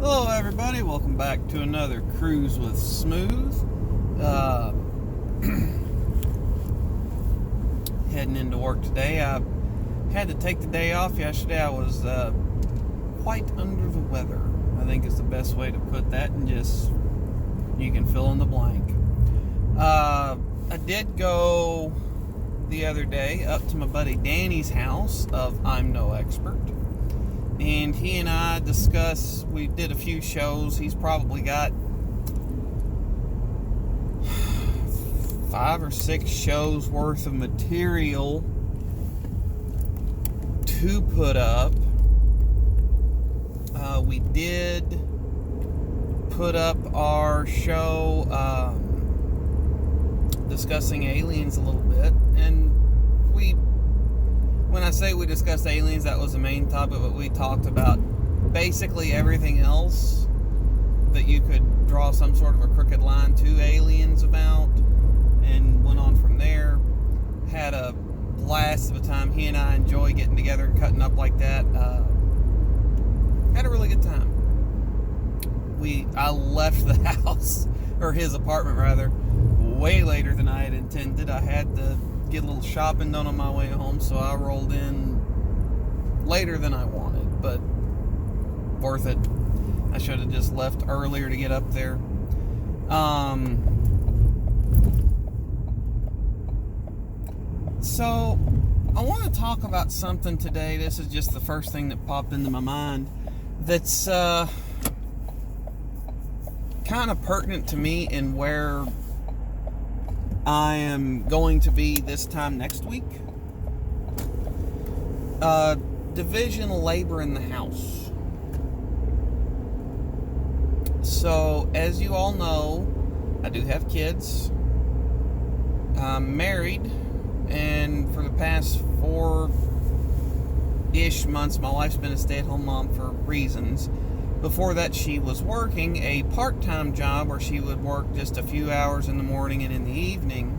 Hello everybody, welcome back to another Cruise with Smooth. Heading into work today. I had to take the day off yesterday. I was quite under the weather, I think is the best way to put that, and just, you can fill in the blank. I did go the other day up to my buddy Danny's house of I'm No Expert. And he and I discussed, we did a few shows. He's probably got 5 or 6 shows worth of material to put up. We did put up our show discussing aliens a little bit. And when I say we discussed aliens, that was the main topic, but we talked about basically everything else that you could draw some sort of a crooked line to aliens about, and went on from there. Had a blast of a time. He and I enjoy getting together and cutting up like that. Had a really good time. I left the house, or his apartment rather, way later than I had intended. I had to get a little shopping done on my way home, so I rolled in later than I wanted, but worth it. I should have just left earlier to get up there. So I want to talk about something today. This is just the first thing that popped into my mind that's kind of pertinent to me and where I am going to be this time next week. Division of labor in the house. So, as you all know, I do have kids. I'm married, and for the past 4-ish months, my wife's been a stay-at-home mom for reasons. Before that, she was working a part-time job where she would work just a few hours in the morning and in the evening.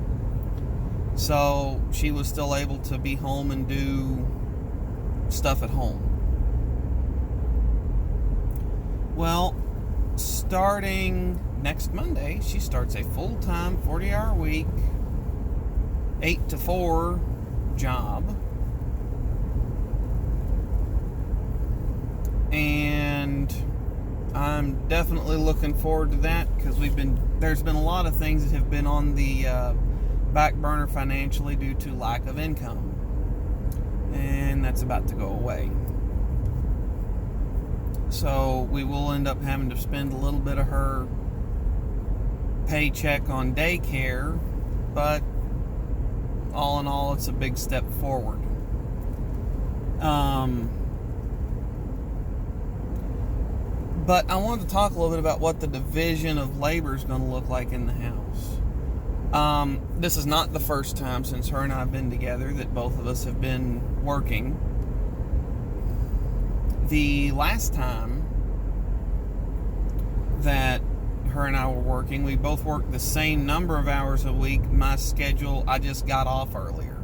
So she was still able to be home and do stuff at home. Well, starting next Monday, she starts a full-time 40-hour week, 8 to 4 job. And I'm definitely looking forward to that, because there's been a lot of things that have been on the back burner financially due to lack of income, and that's about to go away. So we will end up having to spend a little bit of her paycheck on daycare, but all in all, it's a big step forward. But I wanted to talk a little bit about what the division of labor is going to look like in the house. This is not the first time since her and I have been together that both of us have been working. The last time that her and I were working, we both worked the same number of hours a week. My schedule, I just got off earlier.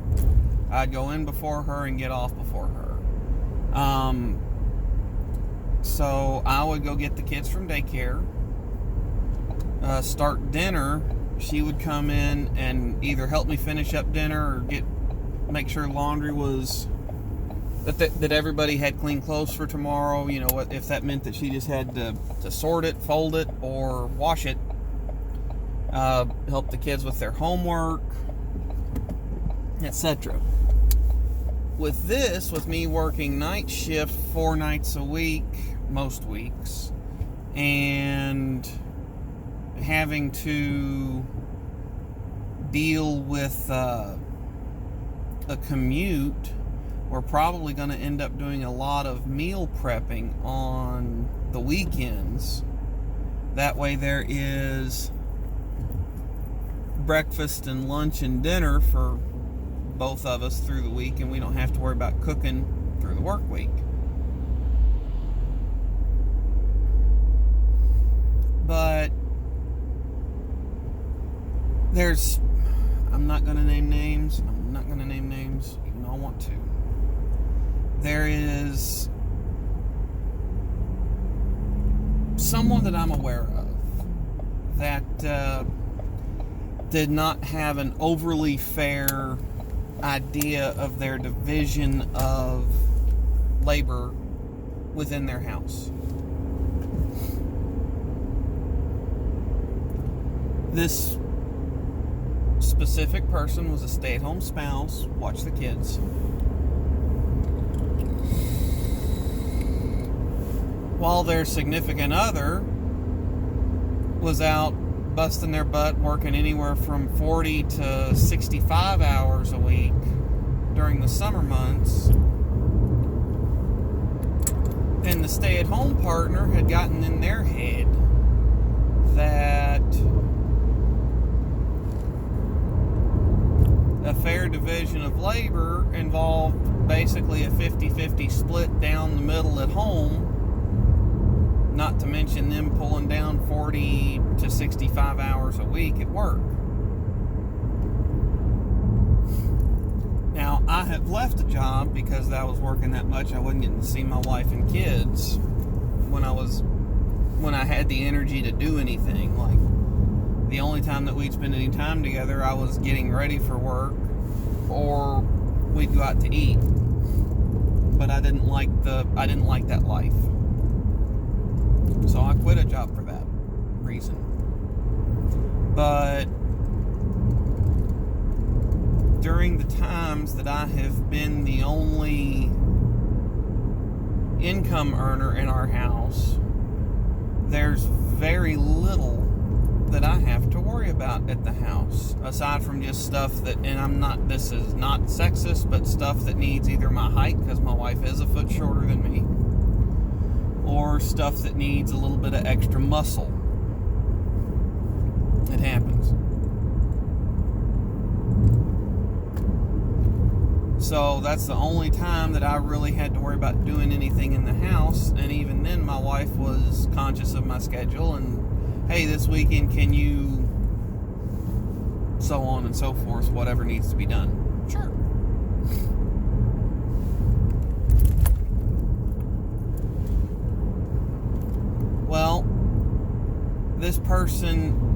I'd go in before her and get off before her. So I would go get the kids from daycare, start dinner. She would come in and either help me finish up dinner or make sure laundry was, that everybody had clean clothes for tomorrow. You know, if that meant that she just had to sort it, fold it, or wash it. Help the kids with their homework, etc. With me working night shift 4 nights a week, most weeks, and having to deal with a commute, we're probably going to end up doing a lot of meal prepping on the weekends. That way there is breakfast and lunch and dinner for both of us through the week, and we don't have to worry about cooking through the work week. But I'm not going to name names, even though I want to. There is someone that I'm aware of that did not have an overly fair idea of their division of labor within their house. This specific person was a stay-at-home spouse, watch the kids. While their significant other was out busting their butt, working anywhere from 40 to 65 hours a week during the summer months. And the stay-at-home partner had gotten in their head that a fair division of labor involved basically a 50-50 split down the middle at home, not to mention them pulling down 40 to 65 hours a week at work. Now, I have left a job because I was working that much. I wasn't getting to see my wife and kids when I had the energy to do anything. Like, the only time that we'd spend any time together, I was getting ready for work, or we'd go out to eat. But I didn't like that life. So I quit a job for that reason. But during the times that I have been the only income earner in our house, there's very little that I have to worry about at the house, aside from just stuff that, and this is not sexist, but stuff that needs either my height, because my wife is a foot shorter than me, or stuff that needs a little bit of extra muscle. It happens. So that's the only time that I really had to worry about doing anything in the house, and even then my wife was conscious of my schedule and, hey, this weekend can you, so on and so forth, whatever needs to be done. Sure. Well, this person,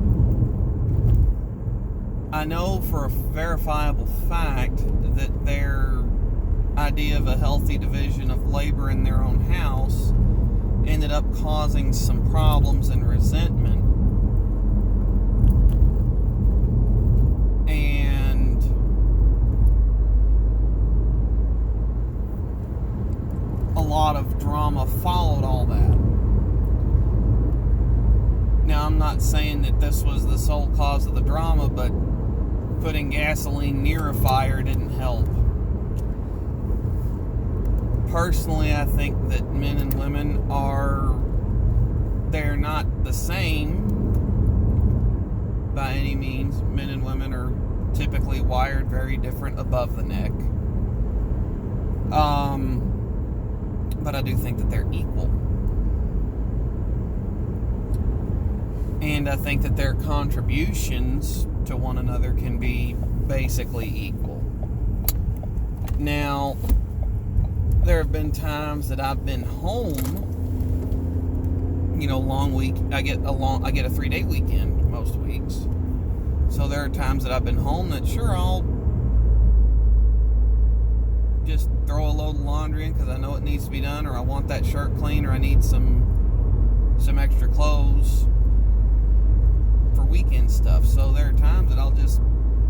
I know for a verifiable fact that their idea of a healthy division of labor in their own house ended up causing some problems and resentment. And a lot of drama followed all that. Now, I'm not saying that this was the sole cause of the drama, but putting gasoline near a fire didn't help. Personally, I think that men and women they're not the same by any means. Men and women are typically wired very different above the neck. But I do think that they're equal. And I think that their contributions to one another can be basically equal. Now, there have been times that I've been home, long week. I get a 3-day weekend most weeks. So there are times that I've been home that sure, I'll just throw a load of laundry in because I know it needs to be done, or I want that shirt clean, or I need some extra clothes for weekend stuff. So there are times that I'll just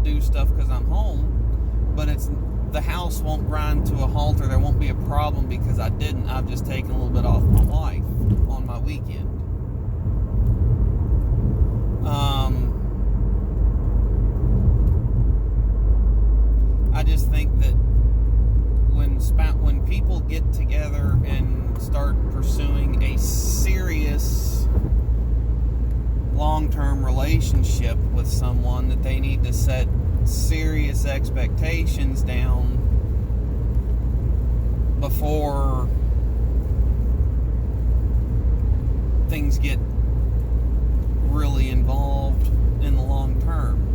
do stuff because I'm home, but the house won't grind to a halt, or there won't be a problem because I've just taken a little bit off my wife on my weekend. I just think that when people get together and start pursuing a serious long-term relationship with someone, that they need to set serious expectations down before things get really involved in the long term.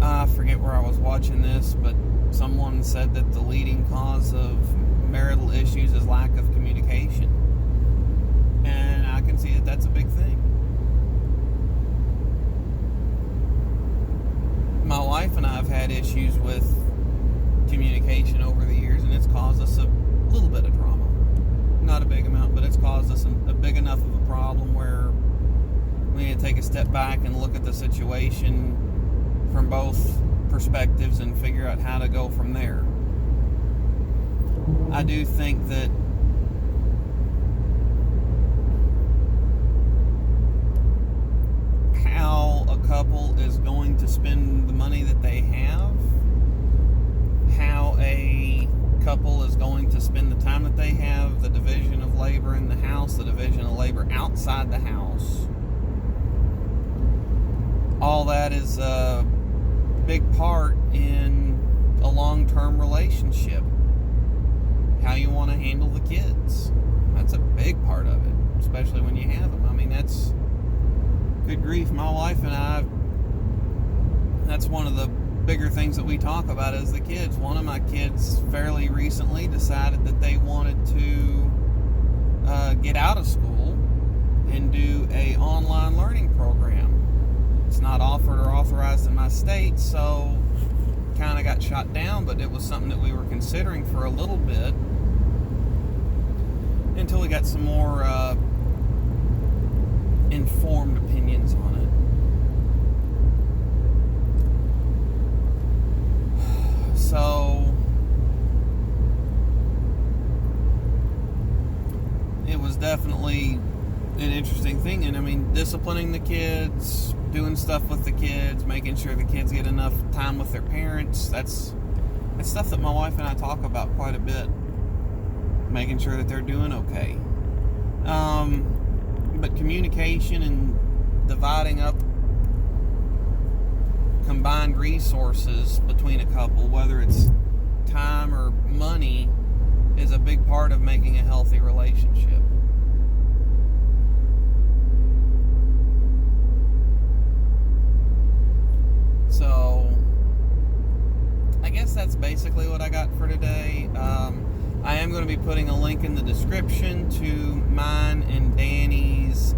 I forget where I was watching this, but someone said that the leading cause of marital issues is lack of communication. And I can see that that's a big thing. My wife and I have had issues with communication over the years, and it's caused us a little bit of drama. Not a big amount, but it's caused us a big enough of a problem where we need to take a step back and look at the situation from both perspectives and figure out how to go from there. I do think that how a couple is going to spend the money that they have, how a couple is going to spend the time that they have, the division of labor in the house, the division of labor outside the house, all that is a big part in a long-term relationship. How you want to handle the kids. That's a big part of it, especially when you have them. I mean, that's good grief. My wife and I, that's one of the bigger things that we talk about is the kids. One of my kids fairly recently decided that they wanted to get out of school and do a online learning program. It's not offered or authorized in my state, so kind of got shot down, but it was something that we were considering for a little bit until we got some more informed opinions on it. So it was definitely an interesting thing. And I mean, disciplining the kids, doing stuff with the kids, making sure the kids get enough time with their parents, that's stuff that my wife and I talk about quite a bit. Making sure that they're doing okay. But communication and dividing up combined resources between a couple, whether it's time or money, is a big part of making a healthy relationship. So, I guess that's basically what I got for today. I am going to be putting a link in the description to mine and Danny's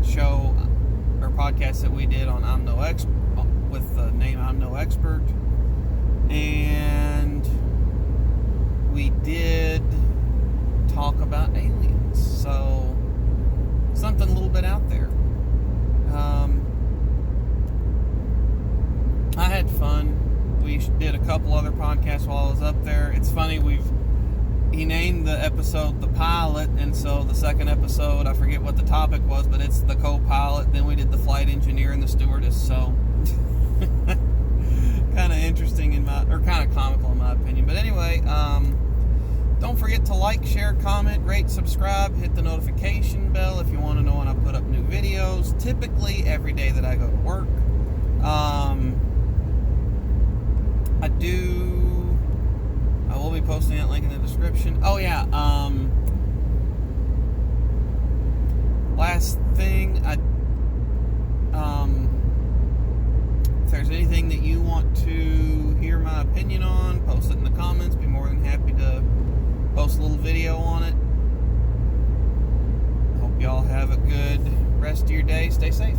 show or podcast that we did on I'm No Expert with the name I'm No Expert, and we did talk about aliens. So something a little bit out there. I had fun. We did a couple other podcasts while I was up there. It's funny, he named the episode The Pilot, and so the second episode, I forget what the topic was, but it's the co-pilot. Then we did the flight engineer and the stewardess, so kind of interesting kind of comical in my opinion. But anyway, don't forget to like, share, comment, rate, subscribe, hit the notification bell if you want to know when I put up new videos, typically every day that I go to work. I will be posting that link in the description. Oh yeah, last thing, if there's anything that you want to hear my opinion on, post it in the comments. Be more than happy to post a little video on it. Hope y'all have a good rest of your day. Stay safe.